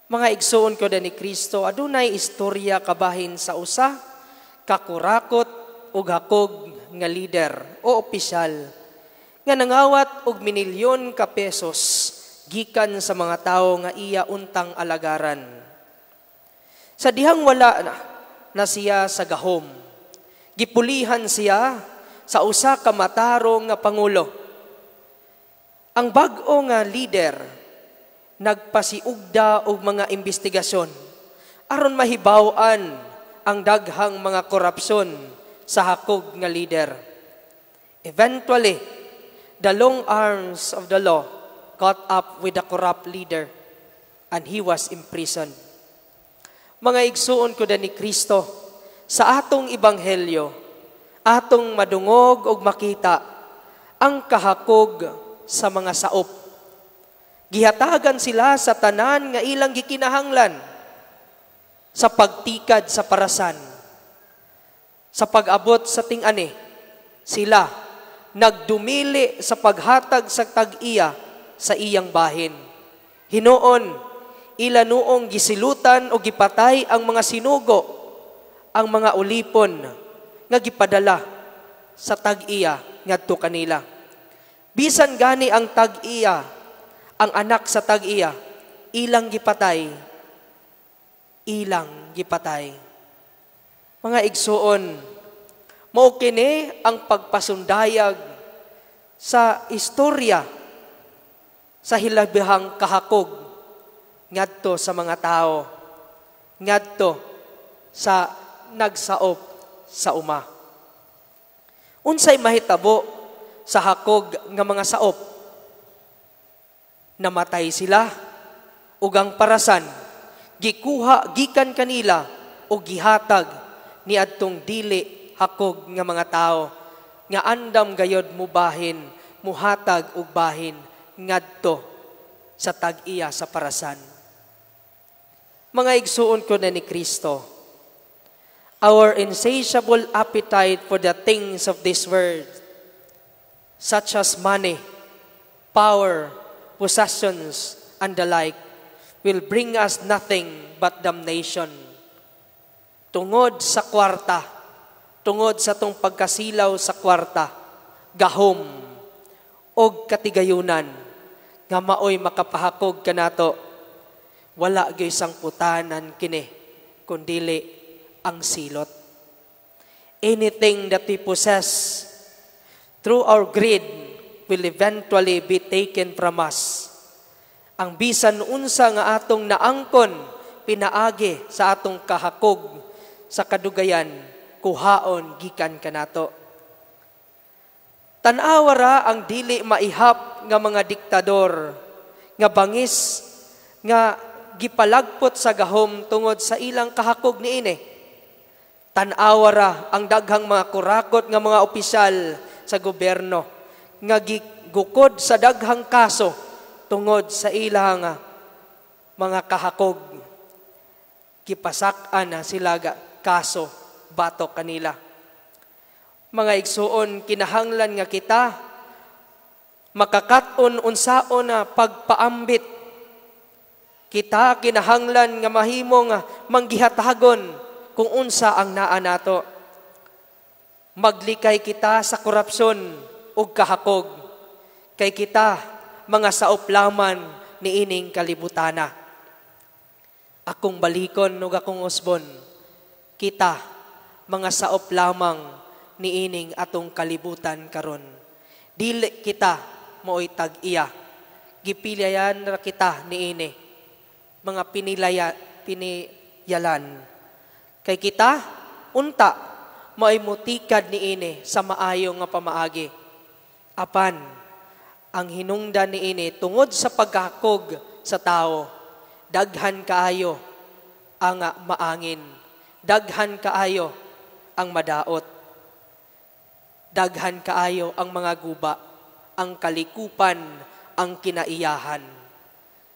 Mga igsoon ko ni Kristo, adunay istorya kabahin sa usa, kakurakot ug hakog nga leader o opisyal nga nangawat og minilyon ka pesos gikan sa mga tawo nga iya untang alagaran. Sa dihang wala na siya sa gahom, gipulihan siya sa usa ka matarong nga pangulo. Ang bag-o nga leader nagpasiugda og mga investigasyon aron mahibaw-an ang daghang mga korupsyon sa hakog nga leader. Eventually, the long arms of the law caught up with the corrupt leader and he was imprisoned. Mga igsuon ko ni Kristo, sa atong ibanghelyo, atong madungog og makita ang kahakog sa mga saop. Gihatagan sila sa tanan nga ilang gikinahanglan sa pagtikad sa parasan. Sa pag-abot sa ting-ani, sila nagdumili sa paghatag sa tag-iya sa iyang bahin. Hinuon, ila noong gisilutan o gipatay ang mga sinugo, ang mga ulipon nga gipadala sa tag-iya ngadto kanila. Bisan gani ang tag-iya, ang anak sa tag-iya, ilang gipatay. Mga igsuon, mao kini ang pagpasundayag sa istorya sa hilabihang kahakog ngadto sa mga tao, ngadto sa nagsaop sa uma. Unsay mahitabo sa hakog nga mga saop? Namatay sila ug ang parasan gikuha gikan kanila o gihatag niadtong dili hakog nga mga tao nga andam gayod mubahin muhatag og bahin ngadto sa tag-iya sa parasan. Mga igsuon ko ni Kristo, our insatiable appetite for the things of this world, such as money, power, possessions, and the like, will bring us nothing but damnation. Tungod sa kwarta, tungod sa tong pagkasilaw sa kwarta, gahom, og katigayunan, nga maoy makapahakog kanato, wala gyoy sangputanan kini, kundili ang silot. Anything that we possess through our greed will eventually be taken from us. Ang bisan unsa nga atong naangkon pinaagi sa atong kahakog sa kadugayan, kuhaon gikan kanato. Tan-awa ra ang dili maihap nga mga diktador nga bangis nga gipalagpot sa gahom tungod sa ilang kahakog niini. Tan-awa ra ang daghang mga kurakot nga mga opisyal sa gobyerno nga gigukod sa daghang kaso tungod sa ilang mga kahakog. Gipasak-an na sila kaso batok kanila. Mga igsuon, kinahanglan nga kita makakat-on unsaon na pagpaambit. Kita kinahanglan nga mahimong manggihatagon kung unsa ang naa nato. Maglikay kita sa korupsyon ug kahakog. Kay kita mga saoplaman ni ining kalibutana. Akong balikon ug akong usbon, kita mga saop lamang ni ining atong kalibutan karon. Dili kita mo'y tag-iya. Gipilian ra kita ni ini. Mga piniyalan. Kay kita, unta, mo'y mutikad ni ini sa maayo nga pamaagi. Apan, ang hinungdan ni ini tungod sa pagkakog sa tao, daghan kaayo ang maangin. Daghan kaayo ang madaot. Daghan kaayo ang mga guba, ang kalikupan, ang kinaiyahan.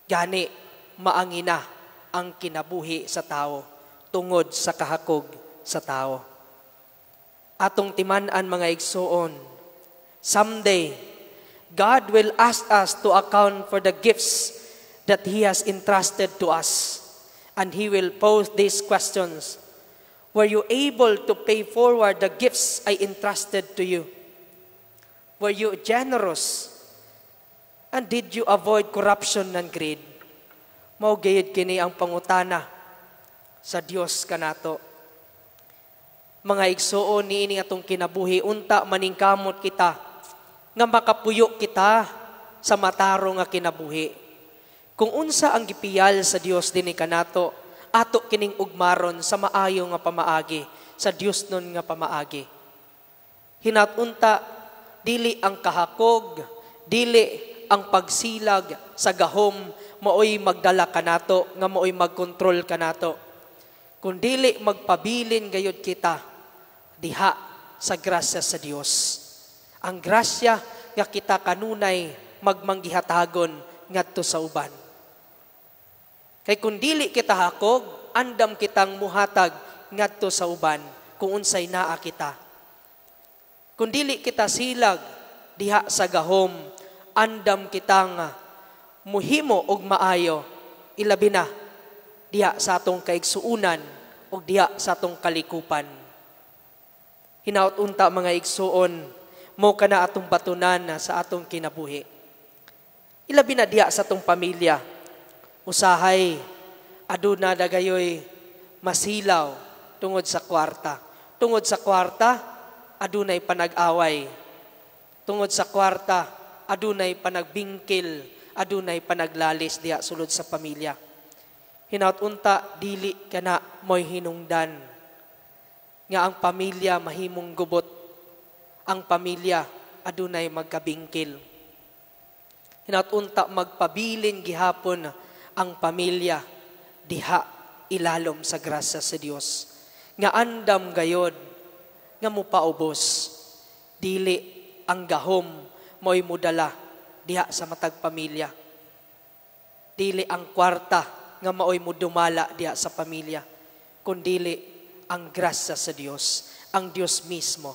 Gani, maangina ang kinabuhi sa tao tungod sa kahakog sa tao. Atong timan-an mga igsuon, someday, God will ask us to account for the gifts that He has entrusted to us. And he will pose these questions. Were you able to pay forward the gifts I entrusted to you? Were you generous? And did you avoid corruption and greed? Mao gayud kini ang pangutana sa Dios kanato. Mga igsuon niini atong kinabuhi, unta maningkamot kita nga makapuyo kita sa mataro nga kinabuhi. Kung unsa ang gipiyal sa Dios dinhi kanato, ato kining ugmaron sa maayo nga pamaagi, sa Dios nun nga pamaagi. Hinatunta, dili ang kahakog, dili ang pagsilag sa gahom, maoy magdala kanato, nga maoy magkontrol kanato. Kung dili magpabilin gayud kita, diha sa grasya sa Dios. Ang grasya nga kita kanunay magmanggihatagon ngadto sa uban. Kay kung dili kita hakog, andam kitang muhatag ngadto sa uban kung unsay naa kita. Kung dili kita silag diha sa gahom, andam kitang muhimo og maayo, ilabi na diha sa atong kaigsuunan og diha sa atong kalikupan. Hinaut unta mga igsuon, mo kana atong batunan sa atong kinabuhi. Ilabi na diha sa atong pamilya. Usahay, aduna dagayoy masilaw tungod sa kwarta. Tungod sa kwarta, adunay panag-away. Tungod sa kwarta, adunay panagbingkil, adunay panaglalis diha sulod sa pamilya. Hinaut unta, dili kana mo'y hinungdan nga ang pamilya mahimong gubot. Ang pamilya adunay magkabingkil. Hinaut unta, magpabilin gihapon ang pamilya diha ilalom sa grasya sa Dios. Nga andam gayod nga mupaubos, dili ang gahom mo'y mudala diha sa matag pamilya. Dili ang kwarta nga maoy mudumala diha sa pamilya, kundili ang grasya sa Dios, ang Dios mismo.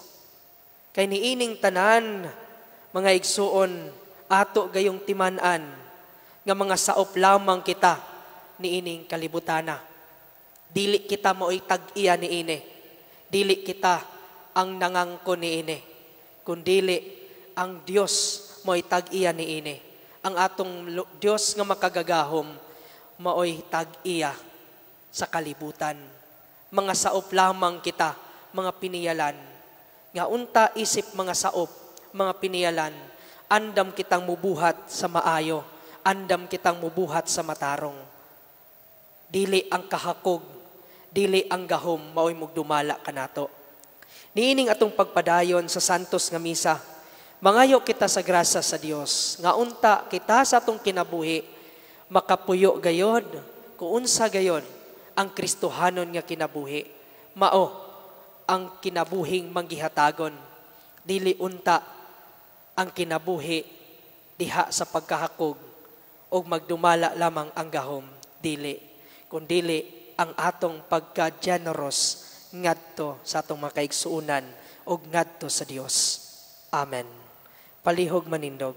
Kay niining tanan, mga igsuon, ato gayong timan-an nga mga saop lamang kita niining kalibutana. Dili kita mo'y tag-iya niini. Dili kita ang nangangko niini. Kundili ang Dios mo'y tag-iya niini. Ang atong Dios nga makagagahom mo'y tag-iya sa kalibutan. Mga saop lamang kita, mga piniyalan. Nga unta isip mga saop, mga piniyalan, andam kitang mubuhat sa maayo. Andam kitang mubuhat sa matarong. Dili ang kahakog, dili ang gahom, maoy mugdumala kanato. Niining atong pagpadayon sa santos nga misa, mangayo kita sa grasya sa Dios, nga unta kita sa atong kinabuhi, makapuyo gayod, kuunsa gayod, ang Kristohanon nga kinabuhi, mao ang kinabuhing manggihatagon, dili unta ang kinabuhi diha sa pagkahakog, o magdumala lamang ang gahom, dili. Kundili ang atong pagka-generous ngadto sa atong makaigsuunan o ngadto sa Dios. Amen. Palihog manindog.